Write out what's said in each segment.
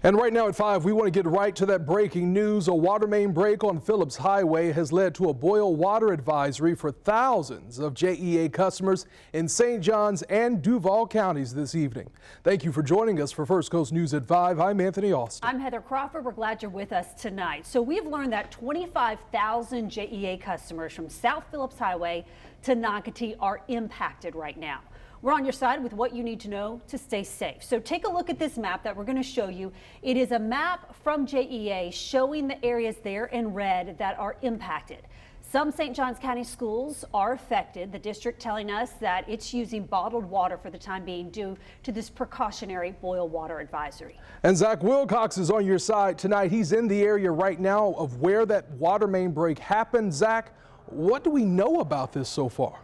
And right now at 5, we want to get right to that breaking news. A water main break on Phillips Highway has led to a boil water advisory for thousands of JEA customers in St. Johns and Duval counties this evening. Thank you for joining us for First Coast News at 5. I'm Anthony Austin. I'm Heather Crawford. We're glad you're with us tonight. So we've learned that 25,000 JEA customers from South Phillips Highway to Nocatee are impacted right now. We're on your side with what you need to know to stay safe. So take a look at this map that we're going to show you. It is a map from JEA showing the areas there in red that are impacted. Some St. Johns County schools are affected. The district telling us that it's using bottled water for the time being due to this precautionary boil water advisory. And Zach Wilcox is on your side tonight. He's in the area right now of where that water main break happened. Zach, what do we know about this so far?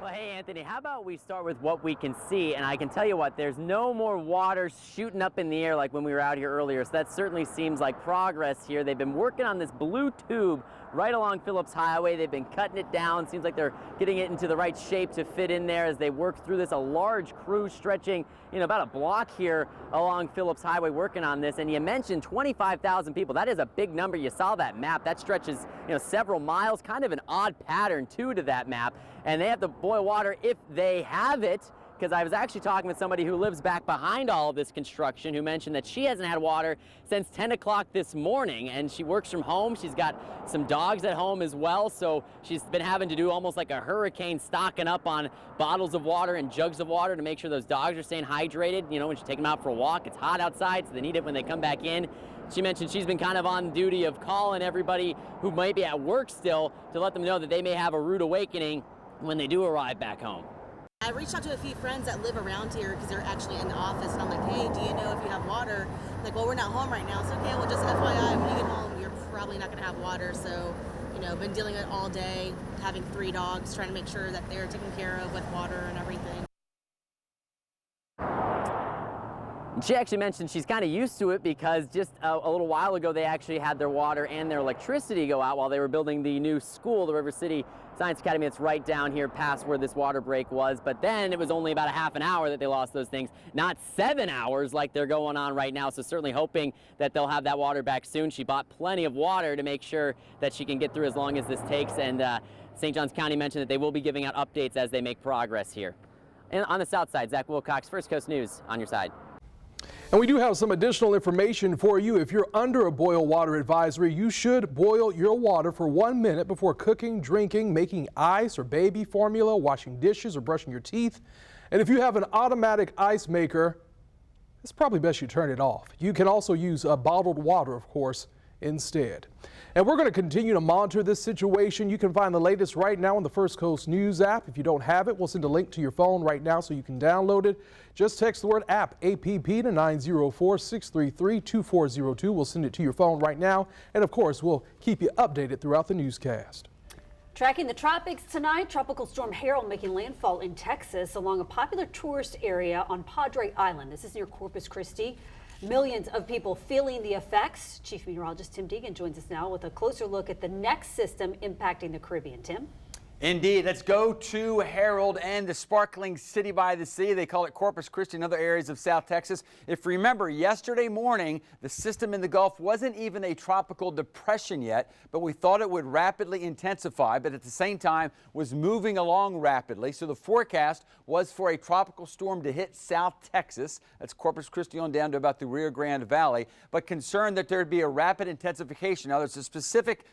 Well, hey, Anthony, how about we start with what we can see? And I can tell you what, there's no more water shooting up in the air like when we were out here earlier. So that certainly seems like progress here. They've been working on this blue tube right along Phillips Highway. They've been cutting it down. Seems like they're getting it into the right shape to fit in there as they work through this. A large crew stretching, about a block here along Phillips Highway working on this. And you mentioned 25,000 people. That is a big number. You saw that map. That stretches, several miles. Kind of an odd pattern, too, to that map. And they have to boil water if they have it, because I was actually talking with somebody who lives back behind all of this construction who mentioned that she hasn't had water since 10 o'clock this morning, and she works from home. She's got some dogs at home as well, so she's been having to do almost like a hurricane, stocking up on bottles of water and jugs of water to make sure those dogs are staying hydrated. When she take them out for a walk, it's hot outside, so they need it when they come back in. She mentioned she's been kind of on duty of calling everybody who might be at work still to let them know that they may have a rude awakening when they do arrive back home. I reached out to a few friends that live around here because they're actually in the office, and I'm like, hey, do you know if you have water? Like, well, we're not home right now. So, okay, well, just FYI, when you get home, you're probably not going to have water. So, been dealing with it all day, having 3 dogs, trying to make sure that they're taken care of with water and everything. She actually mentioned she's kind of used to it because just a little while ago they actually had their water and their electricity go out while they were building the new school, the River City Science Academy. It's right down here past where this water break was, but then it was only about a half an hour that they lost those things, not 7 hours like they're going on right now. So certainly hoping that they'll have that water back soon. She bought plenty of water to make sure that she can get through as long as this takes, and St. Johns County mentioned that they will be giving out updates as they make progress here. And on the south side, Zach Wilcox, First Coast News, on your side. And we do have some additional information for you. If you're under a boil water advisory, you should boil your water for 1 minute before cooking, drinking, making ice or baby formula, washing dishes or brushing your teeth. And if you have an automatic ice maker, it's probably best you turn it off. You can also use bottled water, of course, instead. And we're going to continue to monitor this situation. You can find the latest right now on the First Coast News app. If you don't have it, we'll send a link to your phone right now so you can download it. Just text the word app, APP, to 904-633-2402. We'll send it to your phone right now. And of course, we'll keep you updated throughout the newscast. Tracking the tropics tonight, Tropical Storm Harold making landfall in Texas along a popular tourist area on Padre Island. This is near Corpus Christi. Millions of people feeling the effects. Chief Meteorologist Tim Deegan joins us now with a closer look at the next system impacting the Caribbean. Tim? Indeed. Let's go to Harold and the sparkling city by the sea. They call it Corpus Christi and other areas of South Texas. If you remember, yesterday morning, the system in the Gulf wasn't even a tropical depression yet, but we thought it would rapidly intensify, but at the same time was moving along rapidly. So the forecast was for a tropical storm to hit South Texas. That's Corpus Christi on down to about the Rio Grande Valley, but concerned that there'd be a rapid intensification. Now, there's a specific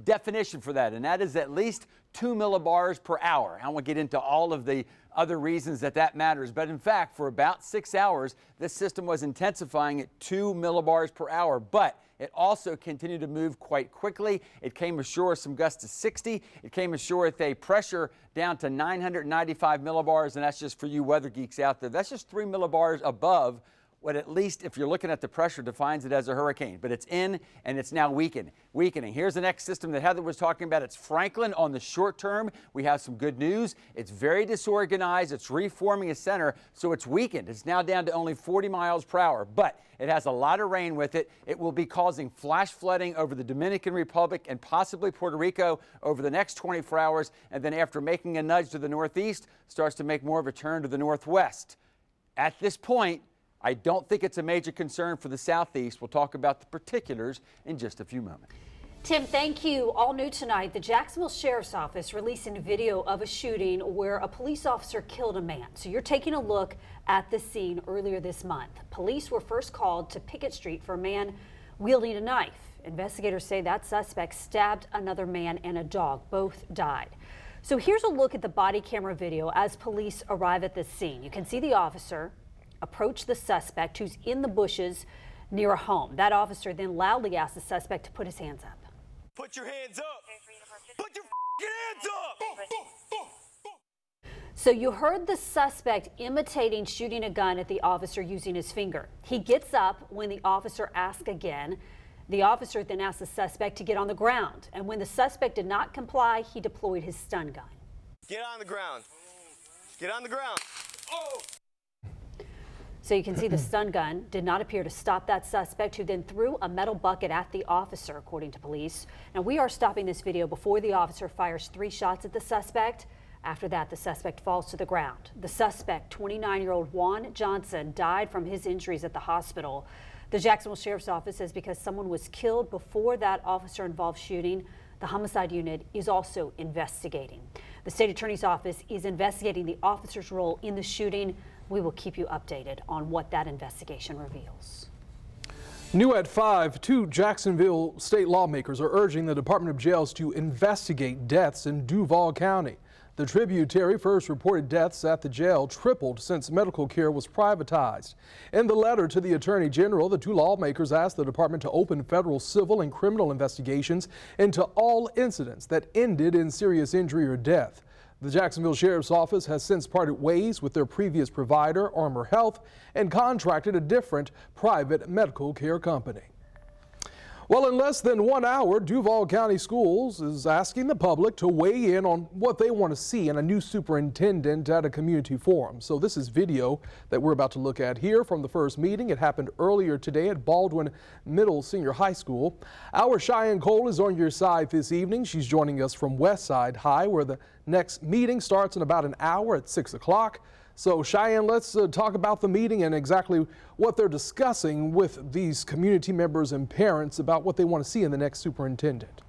definition for that, and that is at least 2 millibars per hour. I won't get into all of the other reasons that matters, but in fact, for about 6 hours, this system was intensifying at 2 millibars per hour, but it also continued to move quite quickly. It came ashore some gusts to 60. It came ashore with a pressure down to 995 millibars, and that's just for you weather geeks out there. That's just 3 millibars above what, at least if you're looking at the pressure, defines it as a hurricane. But it's in and it's now weakening. Here's the next system that Heather was talking about. It's Franklin on the short term. We have some good news. It's very disorganized. It's reforming a center, so it's weakened. It's now down to only 40 miles per hour, but it has a lot of rain with it. It will be causing flash flooding over the Dominican Republic and possibly Puerto Rico over the next 24 hours. And then after making a nudge to the northeast, starts to make more of a turn to the northwest. At this point, I don't think it's a major concern for the Southeast. We'll talk about the particulars in just a few moments. Tim, thank you. All new tonight, the Jacksonville Sheriff's Office releasing a video of a shooting where a police officer killed a man. So you're taking a look at the scene earlier this month. Police were first called to Pickett Street for a man wielding a knife. Investigators say that suspect stabbed another man and a dog. Both died. So here's a look at the body camera video as police arrive at the scene. You can see the officer approach the suspect who's in the bushes near a home. That officer then loudly asks the suspect to put his hands up. Put your hands up. Put your hands up. So you heard the suspect imitating shooting a gun at the officer using his finger. He gets up when the officer asks again. The officer then asks the suspect to get on the ground. And when the suspect did not comply, he deployed his stun gun. Get on the ground. Get on the ground. Oh! So you can see the stun gun did not appear to stop that suspect, who then threw a metal bucket at the officer, according to police. Now, we are stopping this video before the officer fires 3 shots at the suspect. After that, the suspect falls to the ground. The suspect, 29-year-old Juan Johnson, died from his injuries at the hospital. The Jacksonville Sheriff's Office says because someone was killed before that officer-involved shooting, the homicide unit is also investigating. The state attorney's office is investigating the officer's role in the shooting. We will keep you updated on what that investigation reveals. New at 5, 2 Jacksonville state lawmakers are urging the Department of Jails to investigate deaths in Duval County. The tributary first reported deaths at the jail tripled since medical care was privatized. In the letter to the Attorney General, the 2 lawmakers asked the department to open federal civil and criminal investigations into all incidents that ended in serious injury or death. The Jacksonville Sheriff's Office has since parted ways with their previous provider, Armor Health, and contracted a different private medical care company. Well, in less than 1 hour, Duval County Schools is asking the public to weigh in on what they want to see in a new superintendent at a community forum. So this is video that we're about to look at here from the first meeting. It happened earlier today at Baldwin Middle Senior High School. Our Cheyenne Cole is on your side this evening. She's joining us from Westside High, where the next meeting starts in about an hour at 6 o'clock. So Cheyenne, let's talk about the meeting and exactly what they're discussing with these community members and parents about what they want to see in the next superintendent.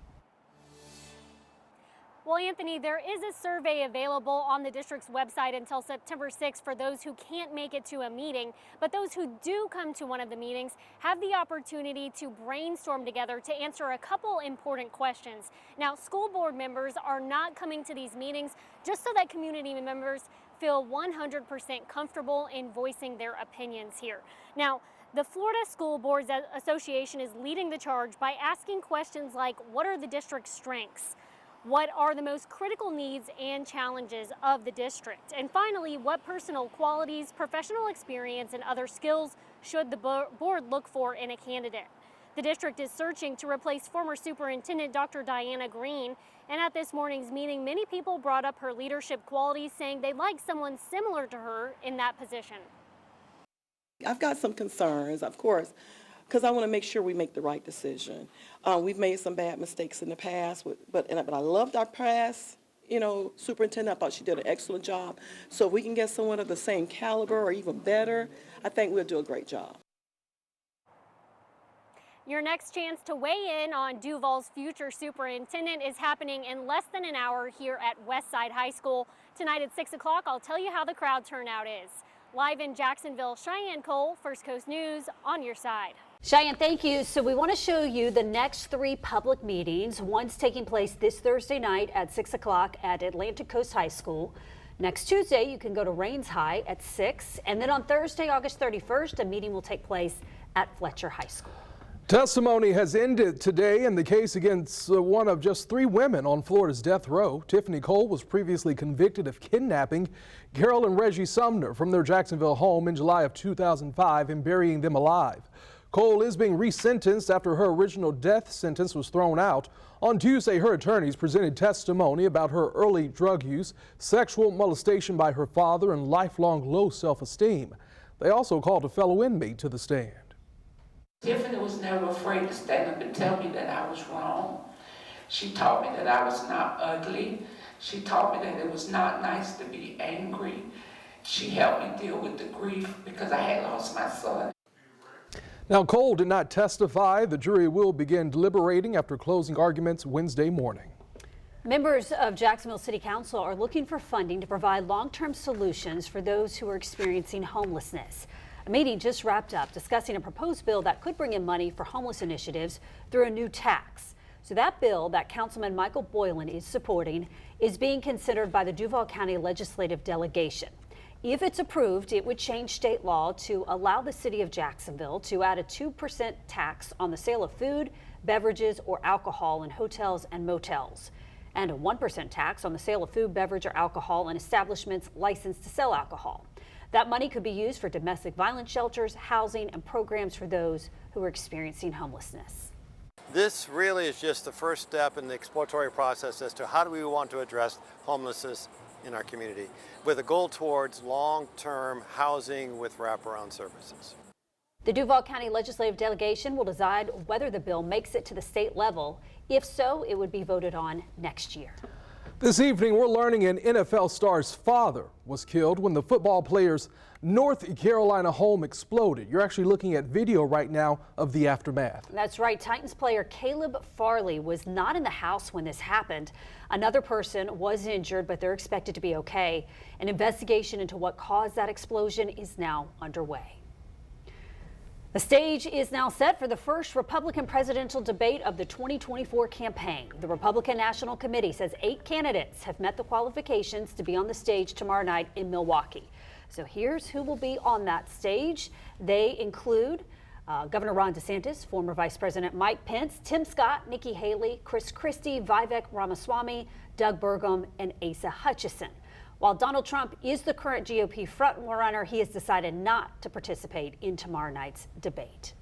Well, Anthony, there is a survey available on the district's website until September 6th for those who can't make it to a meeting. But those who do come to one of the meetings have the opportunity to brainstorm together to answer a couple important questions. Now, school board members are not coming to these meetings just so that community members feel 100% comfortable in voicing their opinions here. Now, the Florida School Boards Association is leading the charge by asking questions like, what are the district's strengths? What are the most critical needs and challenges of the district? And finally, what personal qualities, professional experience, and other skills should the board look for in a candidate? The district is searching to replace former Superintendent Dr. Diana Green. And at this morning's meeting, many people brought up her leadership qualities, saying they'd like someone similar to her in that position. I've got some concerns, of course, because I want to make sure we make the right decision. We've made some bad mistakes in the past, but I loved our past, superintendent. I thought she did an excellent job. So if we can get someone of the same caliber or even better, I think we'll do a great job. Your next chance to weigh in on Duval's future superintendent is happening in less than an hour here at Westside High School. Tonight at 6 o'clock, I'll tell you how the crowd turnout is. Live in Jacksonville, Cheyenne Cole, First Coast News, on your side. Cheyenne, thank you. So we want to show you the next 3 public meetings. One's taking place this Thursday night at 6 o'clock at Atlantic Coast High School. Next Tuesday, you can go to Rains High at 6. And then on Thursday, August 31st, a meeting will take place at Fletcher High School. Testimony has ended today in the case against one of just 3 women on Florida's death row. Tiffany Cole was previously convicted of kidnapping Carol and Reggie Sumner from their Jacksonville home in July of 2005 and burying them alive. Cole is being resentenced after her original death sentence was thrown out. On Tuesday, her attorneys presented testimony about her early drug use, sexual molestation by her father, and lifelong low self-esteem. They also called a fellow inmate to the stand. Tiffany was never afraid to stand up and tell me that I was wrong. She taught me that I was not ugly. She taught me that it was not nice to be angry. She helped me deal with the grief because I had lost my son. Now, Cole did not testify. The jury will begin deliberating after closing arguments Wednesday morning. Members of Jacksonville City Council are looking for funding to provide long-term solutions for those who are experiencing homelessness. A meeting just wrapped up discussing a proposed bill that could bring in money for homeless initiatives through a new tax. So that bill that Councilman Michael Boylan is supporting is being considered by the Duval County Legislative Delegation. If it's approved, it would change state law to allow the city of Jacksonville to add a 2% tax on the sale of food, beverages, or alcohol in hotels and motels, and a 1% tax on the sale of food, beverage, or alcohol in establishments licensed to sell alcohol. That money could be used for domestic violence shelters, housing, and programs for those who are experiencing homelessness. This really is just the first step in the exploratory process as to how do we want to address homelessness in our community, with a goal towards long-term housing with wraparound services. The Duval County Legislative Delegation will decide whether the bill makes it to the state level. If so, it would be voted on next year. This evening, we're learning an NFL star's father was killed when the football player's North Carolina home exploded. You're actually looking at video right now of the aftermath. That's right. Titans player Caleb Farley was not in the house when this happened. Another person was injured, but they're expected to be okay. An investigation into what caused that explosion is now underway. The stage is now set for the first Republican presidential debate of the 2024 campaign. The Republican National Committee says 8 candidates have met the qualifications to be on the stage tomorrow night in Milwaukee. So here's who will be on that stage. They include Governor Ron DeSantis, former Vice President Mike Pence, Tim Scott, Nikki Haley, Chris Christie, Vivek Ramaswamy, Doug Burgum, and Asa Hutchinson. While Donald Trump is the current GOP frontrunner, he has decided not to participate in tomorrow night's debate.